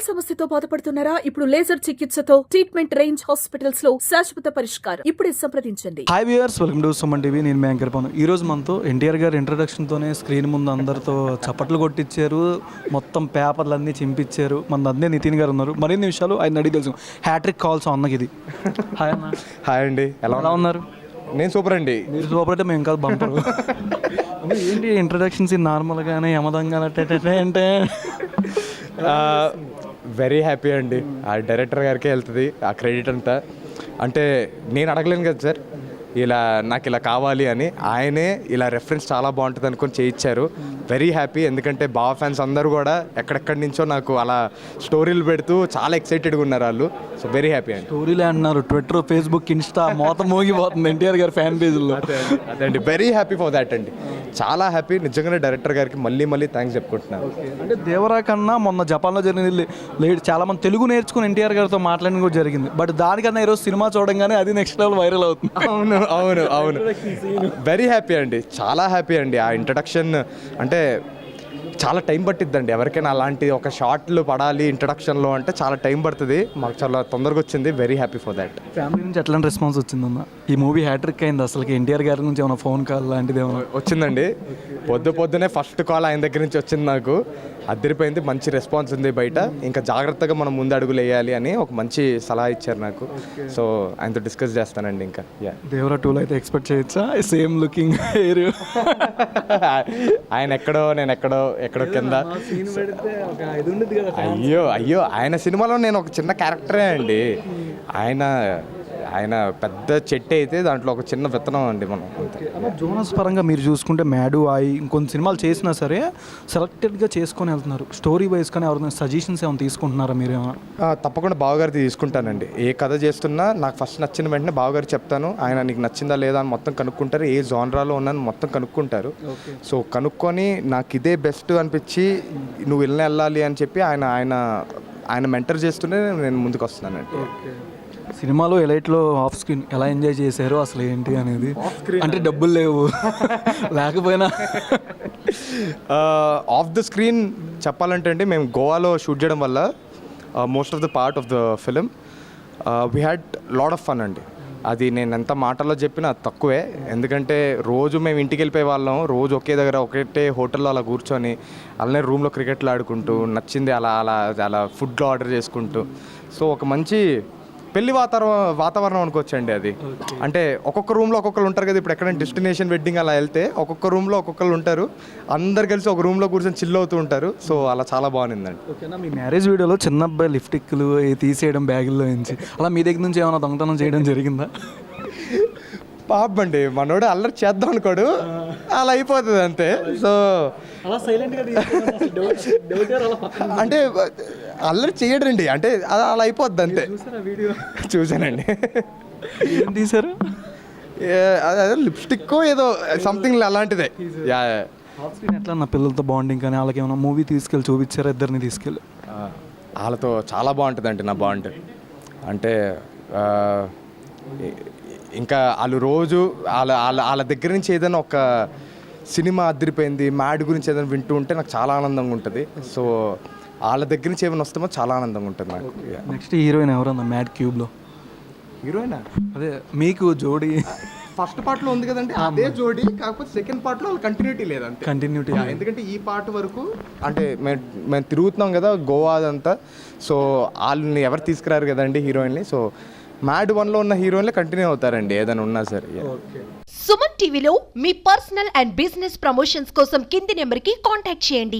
సమస్యతో బాధపడుతున్నారా? ఇప్పుడు లేజర్ చికిత్సతో ట్రీట్మెంట్ రేంజ్ హాస్పిటల్స్ లో శాశ్వత పరిష్కారం. ఇప్పుడే సంప్రదించండి. Hi viewers, welcome to Suman TV. నేను మీ యాంకర్ పవన్. ఈ రోజు మనతో ఎన్టీఆర్ గారి ఇంట్రడక్షన్తోనే స్క్రీన్ ముందు అందరితో చప్పట్లు కొట్టించారు, మొత్తం పేపర్లన్నీ చింపించారు. మన అన్నీ నితిన్ గారు ఉన్నారు. మరిన్ని విషయాలు ఆయన అడిగి తెలుసు. హ్యాట్రిక్ కాల్స్ అన్నకి ఇది. హాయ్ అన్న. హాయ్ అండి, ఎలా ఉన్నారు? నేను సూపర్ అండి. మీరు సూపర్ అంటే మేము కాదు, బంపర్. ఏంటి ఇంట్రడక్షన్స్ నార్మల్గానే యమదంగా అంటే వెరీ హ్యాపీ అండి. ఆ డైరెక్టర్ గారికే వెళ్తుంది ఆ క్రెడిట్ అంతా. అంటే నేను అడగలేను కదా సార్, ఇలా నాకు ఇలా కావాలి అని. ఆయనే ఇలా రెఫరెన్స్ చాలా బాగుంటుంది అనుకొని చేయించారు. Very happy. ఎందుకంటే బావ ఫ్యాన్స్ అందరూ కూడా ఎక్కడెక్కడి నుంచో నాకు అలా స్టోరీలు పెడుతూ చాలా ఎక్సైటెడ్గా ఉన్నారు వాళ్ళు. సో వెరీ హ్యాపీ అండి. స్టోరీలే అంటున్నారు, ట్విట్టర్, ఫేస్బుక్, ఇన్స్టా మోత మోగిపోతుంది ఎన్టీఆర్ గారి ఫ్యాన్ పేజ్లో. అదే అండి, వెరీ హ్యాపీ ఫర్ దాట్ అండి. చాలా హ్యాపీ. నిజంగానే డైరెక్టర్ గారికి మళ్ళీ థ్యాంక్స్ చెప్పుకుంటున్నాను. అంటే దేవరా కన్నా మొన్న జపాన్లో జరిగింది లేట్, చాలా మంది తెలుగు నేర్చుకుని ఎన్టీఆర్ గారితో మాట్లాడడం కూడా జరిగింది. బట్ దానికన్నా ఈరోజు సినిమా చూడంగానే అది నెక్స్ట్ లెవెల్ వైరల్ అవుతుంది. అవును వెరీ హ్యాపీ అండి, చాలా హ్యాపీ అండి. ఆ ఇంట్రడక్షన్ అంటే చాలా టైం పట్టిద్దండి ఎవరికైనా అలాంటి ఒక షార్ట్లు పడాలి ఇంట్రడక్షన్లో అంటే చాలా టైం పడుతుంది. మాకు చాలా తొందరగా వచ్చింది. Very happy for that. Family నుంచి ఎట్లాంటి రెస్పాన్స్ వచ్చిందన్న? ఈ మూవీ హ్యాట్రిక్ అయింది. అసలుకి ఎన్టీఆర్ గారి నుంచి ఏమైనా ఫోన్ కాల్ లాంటిది ఏమైనా వచ్చిందండి? పొద్దునే ఫస్ట్ కాల్ ఆయన దగ్గర నుంచి వచ్చింది నాకు. అదిరిపోయింది, మంచి రెస్పాన్స్ ఉంది బయట. ఇంకా జాగ్రత్తగా మనం ముందు అడుగులు వేయాలి అని ఒక మంచి సలహా ఇచ్చారు నాకు. సో ఆయనతో డిస్కస్ చేస్తానండి. ఇంకా దేవరా 2 అయితే ఎక్స్పెక్ట్ చేయొచ్చా? సేమ్ లుకింగ్ హెయిర్, ఆయన ఎక్కడో నేను ఎక్కడో కింద. అయ్యో ఆయన సినిమాలో నేను ఒక చిన్న క్యారెక్టరే అండి. ఆయన పెద్ద చెట్టు అయితే దాంట్లో ఒక చిన్న విత్తనం అండి మనం. జోనస్ పరంగా మీరు చూసుకుంటే మ్యాడు ఆయి ఇంకొన్ని సినిమాలు చేసినా సరే సెలెక్టెడ్గా చేసుకొని వెళ్తున్నారు. స్టోరీ వైజ్ కానీ ఎవరైనా సజెషన్స్ ఏమైనా తీసుకుంటున్నారా మీరు? తప్పకుండా బావగారిది తీసుకుంటానండి. ఏ కథ చేస్తున్నా నాకు ఫస్ట్ నచ్చిన వెంటనే బావగారు చెప్తాను. ఆయన నీకు నచ్చిందా లేదా అని మొత్తం కనుక్కుంటారు. ఏ జానరాలో ఉన్నాను మొత్తం కనుక్కుంటారు. సో కనుక్కొని నాకు ఇదే బెస్ట్ అనిపించి నువ్వు వెళ్ళాలి అని చెప్పి ఆయన మెంటర్ చేస్తూనే నేను ముందుకు వస్తున్నానండి. సినిమాలో ఎలైట్లో ఆఫ్ స్క్రీన్ ఎలా ఎంజాయ్ చేశారో అసలు ఏంటి అనేది? అంటే డబ్బులు లేవు లేకపోయినా ఆఫ్ ద స్క్రీన్ చెప్పాలంటే అండి, మేము గోవాలో షూట్ చేయడం వల్ల most of the part of the film we had lot of fun అండి. అది నేను ఎంత మాటల్లో చెప్పినా తక్కువే. ఎందుకంటే రోజు మేము ఇంటికి వెళ్ళిపోయే వాళ్ళం, రోజు ఒకే దగ్గర ఒకటే హోటల్లో అలా కూర్చొని అలానే రూమ్లో క్రికెట్లు ఆడుకుంటూ నచ్చింది అలా ఫుడ్లో ఆర్డర్ చేసుకుంటూ. సో ఒక మంచి పెళ్లి వాతావరణం అనుకోవచ్చండి అది. అంటే ఒక్కొక్క రూమ్లో ఒక్కొక్కరు ఉంటారు కదా. ఇప్పుడు ఎక్కడైనా డెస్టినేషన్ వెడ్డింగ్ అలా వెళ్తే ఒక్కొక్క రూమ్లో ఒక్కొక్కరు ఉంటారు. అందరు కలిసి ఒక రూమ్లో కూర్చొని చిల్ అవుతూ ఉంటారు. సో అలా చాలా బాగుందండి. ఓకేనా? మీ మ్యారేజ్ వీడియోలో చిన్న అబ్బాయి లిప్స్టిక్లు తీసేయడం బ్యాగుల్లో నుంచి అలా మీ దగ్గర నుంచి ఏమైనా దొంగతనం చేయడం జరిగిందా? పాపండి, మనోడు అల్లరి చేద్దాం అనుకోడు, అలా అయిపోతుంది అంతే. సో అంటే అల్లరి చేయడండి, అంటే అలా అయిపోద్ది అంతే. చూసానండి. ఏం తీశారు? అదే లిప్స్టిక్ ఏదో సంథింగ్ అలాంటిదే. ఎట్లా నా పిల్లలతో బాండింగ్ కానీ వాళ్ళకి ఏమైనా మూవీ తీసుకెళ్ళి చూపించారా? ఇద్దరిని తీసుకెళ్ళి వాళ్ళతో చాలా బాగుంటుందండి నా బాండ్. అంటే ఇంకా వాళ్ళు రోజు వాళ్ళ దగ్గర నుంచి ఏదైనా ఒక సినిమా అదిరిపోయింది, మ్యాడ్ గురించి ఏదైనా వింటూ ఉంటే నాకు చాలా ఆనందంగా ఉంటుంది. సో వాళ్ళ దగ్గర నుంచి ఏమైనా వస్తామో చాలా ఆనందంగా ఉంటుంది నాకు. నెక్స్ట్ హీరోయిన్ ఎవరన్నా మ్యాడ్ క్యూబ్లో? హీరోయినా? అదే మీకు జోడీ ఫస్ట్ పార్ట్లో ఉంది కదండి, అదే జోడీ. కాకపోతే సెకండ్ పార్ట్లో వాళ్ళు కంటిన్యూటీ లేదంటే కంటిన్యూటీ. ఎందుకంటే ఈ పార్ట్ వరకు అంటే మేము తిరుగుతున్నాం కదా గోవా అదంతా. సో వాళ్ళని ఎవరు తీసుకురారు కదండి హీరోయిన్ని. సో మ్యాడ్ 1లో ఉన్న హీరోయిన్లే కంటిన్యూ అవుతారండి ఏదైనా ఉన్నా సరే. సుమన్ టీవీలో మీ పర్సనల్ అండ్ బిజినెస్ ప్రమోషన్స్ కోసం కింది నెంబర్కి కాంటాక్ట్ చేయండి.